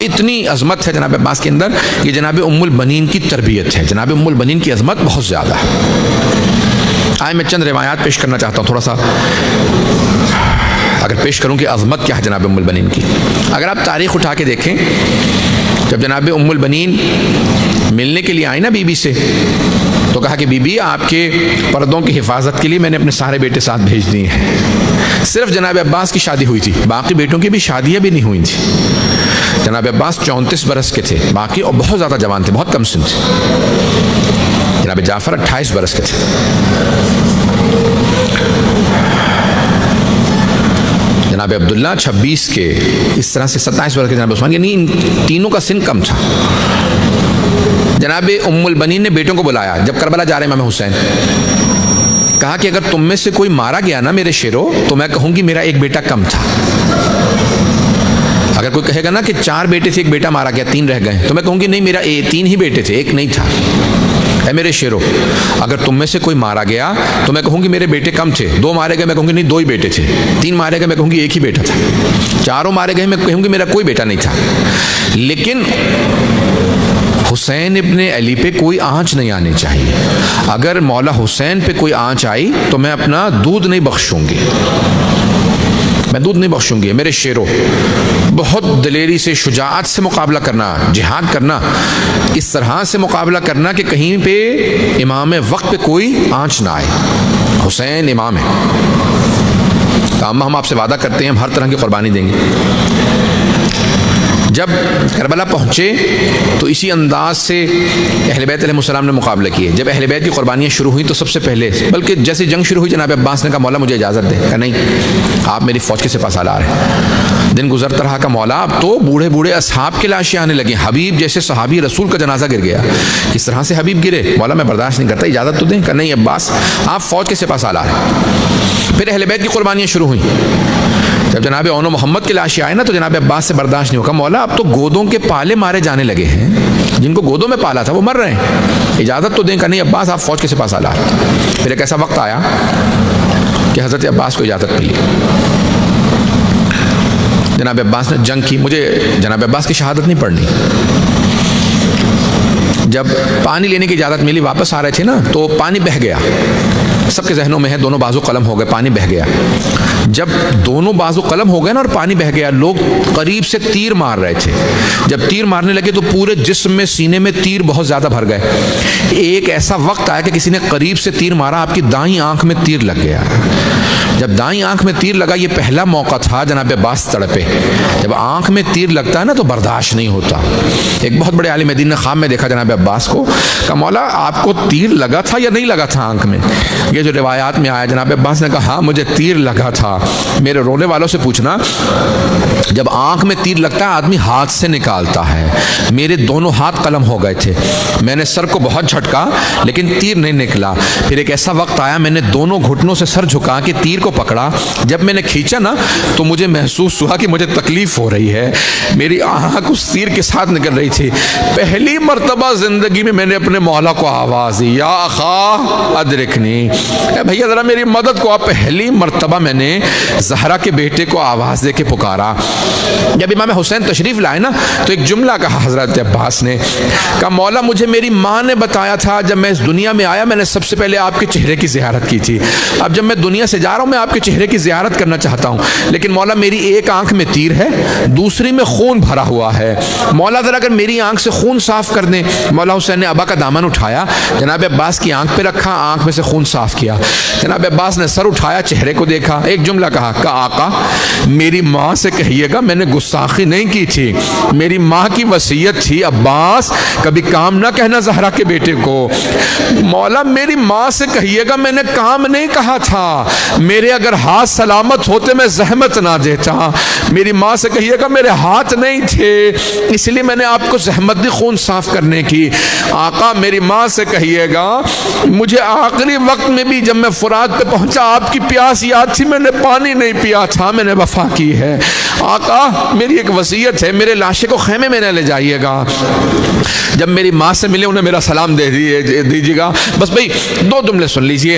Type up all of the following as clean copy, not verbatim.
اتنی عظمت ہے جناب عباس کے اندر کہ جناب ام البنین کی تربیت ہے. جناب ام البنین کی عظمت بہت زیادہ ہے. آئے میں چند روایات پیش کرنا چاہتا ہوں. تھوڑا سا اگر پیش کروں کہ عظمت کیا ہے جناب ام البنین کی. اگر آپ تاریخ اٹھا کے دیکھیں، جب جناب ام البنین ملنے کے لیے آئی نا بی بی سے، تو کہا کہ بی بی آپ کے پردوں کی حفاظت کے لیے میں نے اپنے سارے بیٹے ساتھ بھیج دیے ہیں. صرف جناب عباس کی شادی ہوئی تھی، باقی بیٹوں کی بھی شادیاں بھی نہیں ہوئی تھیں. جناب عباس 34 برس کے تھے، باقی اور بہت زیادہ جوان تھے، بہت کم سن تھے. جناب جعفر 28 برس کے تھے. جناب عبداللہ 26 کے، اس طرح سے 27 برس کے جناب عثمان، یعنی ان تینوں کا سن کم تھا. جناب ام البنین نے بیٹوں کو بلایا جب کربلا جا رہے امام حسین. کہا کہ اگر تم میں سے کوئی مارا گیا نا میرے شیرو، تو میں کہوں گی میرا ایک بیٹا کم تھا. اگر کوئی کہے گا نا کہ 4 بیٹے تھے، ایک بیٹا مارا گیا، 3 رہ گئے، تو میں کہوں گی نہیں، میرا 3 ہی بیٹے تھے، ایک نہیں تھا. اے میرے شیرو، اگر تم میں سے کوئی مارا گیا تو میں کہوں گی میرے بیٹے کم تھے. 2 مارے گئے، میں کہوں گی نہیں 2 ہی بیٹے تھے. 3 مارے گئے، میں کہوں گی ایک ہی بیٹا تھا. 4 مارے گئے، میں کہوں گی میرا کوئی بیٹا نہیں تھا. لیکن حسین ابن علی پہ کوئی آنچ نہیں آنی چاہیے. اگر مولا حسین پہ کوئی آنچ آئی تو میں اپنا دودھ نہیں بخشوں گی، میں دودھ نہیں بخشوں گی. میرے شیرو، بہت دلیری سے، شجاعت سے مقابلہ کرنا، جہاد کرنا، اس طرح سے مقابلہ کرنا کہ کہیں پہ امام وقت پہ کوئی آنچ نہ آئے. حسین امام ہے. اما ہم آپ سے وعدہ کرتے ہیں ہم ہر طرح کی قربانی دیں گے. جب کربلا پہنچے تو اسی انداز سے اہل بیت علیہ السلام نے مقابلہ کیے. جب اہل بیت کی قربانیاں شروع ہوئیں تو سب سے پہلے، بلکہ جیسے جنگ شروع ہوئی، جناب عباس نے کہا مولا مجھے اجازت دے. کہا نہیں، آپ میری فوج کے سپہ سالار ہیں. دن گزرتا رہا. کا مولا اب تو بوڑھے بوڑھے اصحاب کے لاشیں آنے لگیں. حبیب جیسے صحابی رسول کا جنازہ گر گیا. کس طرح سے حبیب گرے؟ مولا میں برداشت نہیں کرتا، اجازت تو دیں. کہا نہیں عباس، آپ فوج کے سپہ سالار ہیں. پھر اہل بیت کی قربانیاں شروع ہوئیں. جب جناب اون و محمد کے لاشیں آئے نا تو جناب عباس سے برداشت نہیں ہوگا. مولا اب تو گودوں کے پالے مارے جانے لگے ہیں، جن کو گودوں میں پالا تھا وہ مر رہے ہیں، اجازت تو دیں. کہ نہیں عباس، آپ فوج کے سپہ سالار. پھر ایک ایسا وقت آیا کہ حضرت عباس کو اجازت ملی. جناب عباس نے جنگ کی. مجھے جناب عباس کی شہادت نہیں پڑھنی. جب پانی لینے کی اجازت ملی، واپس آ رہے تھے نا تو پانی بہہ گیا. سب کے ذہنوں میں ہے دونوں بازو قلم ہو گئے، پانی بہہ گیا. جب دونوں بازو قلم ہو گئے نا اور پانی بہہ گیا، لوگ قریب سے تیر مار رہے تھے. جب تیر مارنے لگے تو پورے جسم میں، سینے میں تیر بہت زیادہ بھر گئے. ایک ایسا وقت آیا کہ کسی نے قریب سے تیر مارا، آپ کی دائیں آنکھ میں تیر لگ گیا. جب دائیں آنکھ میں تیر لگا، یہ پہلا موقع تھا جناب عباس تڑپے. جب آنکھ میں تیر لگتا ہے نا تو برداشت نہیں ہوتا. ایک بہت بڑے عالم دین نے خواب میں دیکھا جناب عباس کو. کہ مولا آپ کو تیر لگا تھا یا نہیں لگا تھا آنکھ میں؟ یہ جو روایات میں آیا، جناب عباس نے کہا ہاں مجھے تیر لگا تھا. میرے رونے والوں سے پوچھنا، جب آنکھ میں تیر لگتا ہے آدمی ہاتھ سے نکالتا ہے. میرے دونوں ہاتھ قلم ہو گئے تھے. میں نے سر کو بہت جھٹکا لیکن تیر نہیں نکلا. پھر ایک ایسا وقت آیا میں نے دونوں گھٹنوں سے سر جھکا کے تیر کو پکڑا. جب میں نے کھینچا نا تو مجھے محسوس ہوا کہ مجھے تکلیف ہو رہی ہے. میری آنکھ اس تیر کے ساتھ نکل رہی تھی. پہلی مرتبہ زندگی میں نے اپنے مولا کو آواز دی، یا اخا ادرکنی، اے بھیا ذرا میری مدد کو. پہلی مرتبہ میں نے زہرا کے بیٹے کو آواز دے کے پکارا. جب امام حسین تشریف لائے نا تو ایک جملہ کہا حضرت عباس نے. کہا مولا مجھے میری ماں نے بتایا تھا جب میں اس دنیا میں آیا میں نے سب سے پہلے آپ کے چہرے کی زیارت کی تھی. اب جب میں دنیا سے جا رہا ہوں میں آپ کے چہرے کی زیارت کرنا چاہتا ہوں، لیکن مولا میری ایک آنکھ میں تیر ہے، دوسری میں خون بھرا ہوا ہے. مولا ذرا اگر میری آنکھ سے خون صاف کر دیں. مولا حسین نے ابا کا دامن اٹھایا، جناب عباس کی آنکھ پہ رکھا، آنکھ میں سے خون صاف کیا. جناب عباس نے سر اٹھایا، چہرے کو دیکھا، ایک جملہ کہا کہ آقا میری ماں سے کہیے گا میں نے گستاخی نہیں کی تھی، میری ماں کی وصیت تھی عباس کبھی کام نہ کہنا زہرا کے بیٹے کو. مولا میری ماں سے کہیے گا میں نے کام نہیں کہا تھا، میرے اگر ہاتھ سلامت ہوتے میں زحمت نہ دیتا. میری ماں سے کہیے گا میرے ہاتھ نہیں تھے اس لیے میں نے آپ کو زحمت دی خون صاف کرنے کی. آقا میری ماں سے کہیے گا مجھے آخری وقت میں بھی جب میں فرات پہ پہنچا آپ کی پیاس یاد تھی، میں نے پانی نہیں پیا تھا، میں نے وفا کی ہے. آقا میری ایک وصیت ہے، میرے لاشے کو خیمے میں نہ لے جائیے گا. جب میری ماں سے ملے انہیں میرا سلام دے دیجیے گا. بس بھائی 2 جملے سن لیجئے.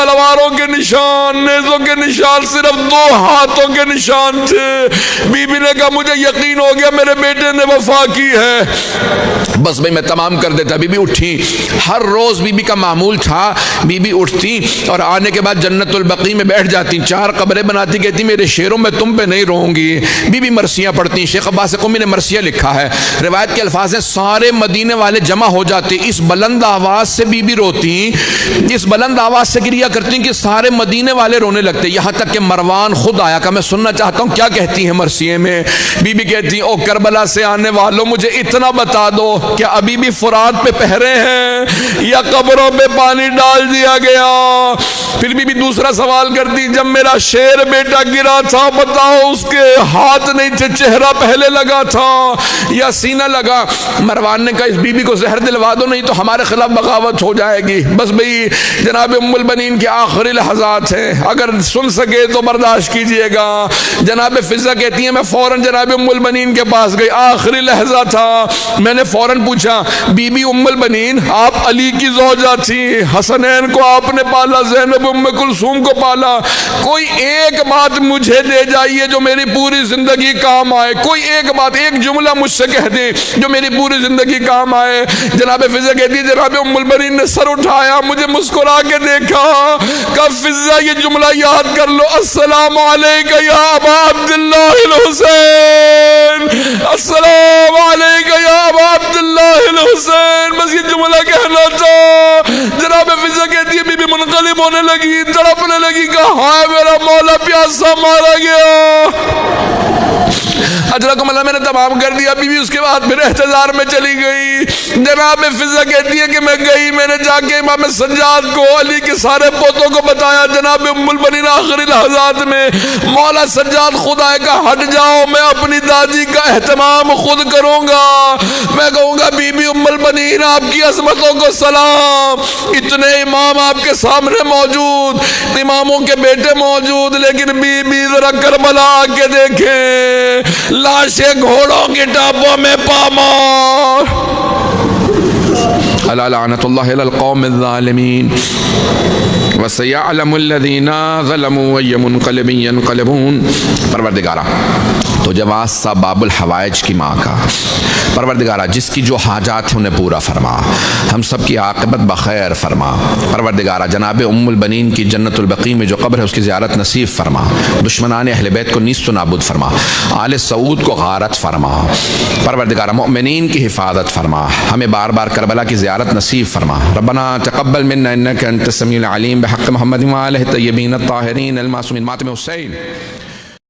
تلواروں کے نشان، نیزوں کے نشان صرف 2 ہاتھوں کے نشان تھے۔ بی بی نے کہا مجھے یقین ہو گیا میرے بیٹے نے وفا کی ہے، بس بھئی میں تمام کر دیتا۔ بی بی اٹھی، ہر روز بی بی کا معمول تھا، بی بی اٹھتی اور آنے کے بعد جنت البقیع میں بیٹھ جاتی، 4 قبریں بناتی، کہتی میرے شیروں میں تم پہ نہیں رہوں گی۔ بی بی مرثیہ پڑھتی، شیخ عباس قمی نے مرثیہ لکھا ہے، روایت کے الفاظ ہیں سارے مدینے والے جمع ہو جاتے، اس بلند آواز سے بی بی روتی، اس بلند آواز سے گریہ کرتی کہ سارے مدینے والے رونے لگتے، یہاں تک کہ مروان خود آیا کہ میں سننا چاہتا ہوں کیا کہتی ہیں مرثیے میں۔ بی بی کہتی او کربلا سے آنے والوں مجھے اتنا بتا دو کہ ابھی بھی فرات پہ پہرے ہیں یا قبروں پہ پانی ڈال دیا گیا؟ پھر بی بی دوسرا سوال کرتی جب میرا شیر بیٹا گرا تھا بتاؤ اس کے ہاتھ نہیں تھے، چہرہ پہلے لگا تھا یا سینہ لگا؟ مروان نے کہا اس بی بی کو زہر دلوا دو نہیں تو ہمارے خلاف بغاوت ہو جائے گی۔ بس بھئی جناب ام البنین کے آخری لحظات ہیں، اگر سن سکے تو برداشت کیجئے گا۔ جناب فضہ کہتی ہیں میں فوراً جناب ام البنین کے پاس گئی، آخری لحظہ تھا، میں نے فوراً پوچھا بی بی ام البنین آپ علی کی زوجہ تھی، حسنین کو آپ نے پالا، زینب ام کلثوم کو پالا، کوئی ایک بات مجھے دے جائیے جو میری پوری زندگی کام آئے، کوئی ایک بات، ایک جملہ مجھ سے کہہ دیں جو میری پوری زندگی کام آئے۔ جناب فضہ کہتی ہے جناب ام البنین نے سر اٹھایا، مجھے مسکرا کے دیکھا، کہا فضہ یہ جملہ یاد کر لو، السلام علیکہ یا ابا عبداللہ الحسین، السلام علیکہ یا ابا عبداللہ الحسین، بس یہ جملہ کہنا تھا۔ جناب فضہ کہتی ہے بی بی منقلب ہونے لگی، تڑپنے لگی، کہا ہائے میرا مولا پیاسا مارا گیا۔ اجرکم اللہ میں نے تمام کر دیا۔ بی بی اس کے بعد پھر احتضار میں چلی گئی۔ جناب فضہ کہتی ہے کہ میں گئی، میں نے جا کے امام سجاد کو، علی کے سارے پوتوں کو بتایا۔ جناب ام البنین آخری لحظات میں مولا سجاد خود آئے گا ہٹ جاؤ میں اپنی دادی کا اہتمام خود کروں گا، میں کہوں گا بی بی ام البنین آپ کی عظمتوں کو سلام۔ اتنے امام آپ کے سامنے موجود، اماموں کے بیٹے موجود، لیکن بی بی ذرا کربلا آ کے دیکھیں، لاشیں گھوڑوں کی ٹاپوں میں پامار۔ الا لعنت اللہ علی القوم الظالمین وسیعلم الذین ظلموا ای منقلب ینقلبون۔ پروردگارہ تو جواز سا باب الحوائج کی ماں کا، پروردگارہ جس کی جو حاجات ہیں انہیں پورا فرما، ہم سب کی عاقبت بخیر فرما۔ پروردگارہ جناب ام البنین کی جنت البقیع میں جو قبر ہے اس کی زیارت نصیب فرما، دشمنان اہل بیت کو نیست و نابود فرما، آل سعود کو غارت فرما۔ پروردگارہ مؤمنین کی حفاظت فرما، ہمیں بار بار کربلا کی زیارت نصیب فرما۔ ربنا تقبل منا انک انت السمیع العلیم بحق محمد وآلہ الطیبین الطاہرین المعصومین۔ ماتم حسین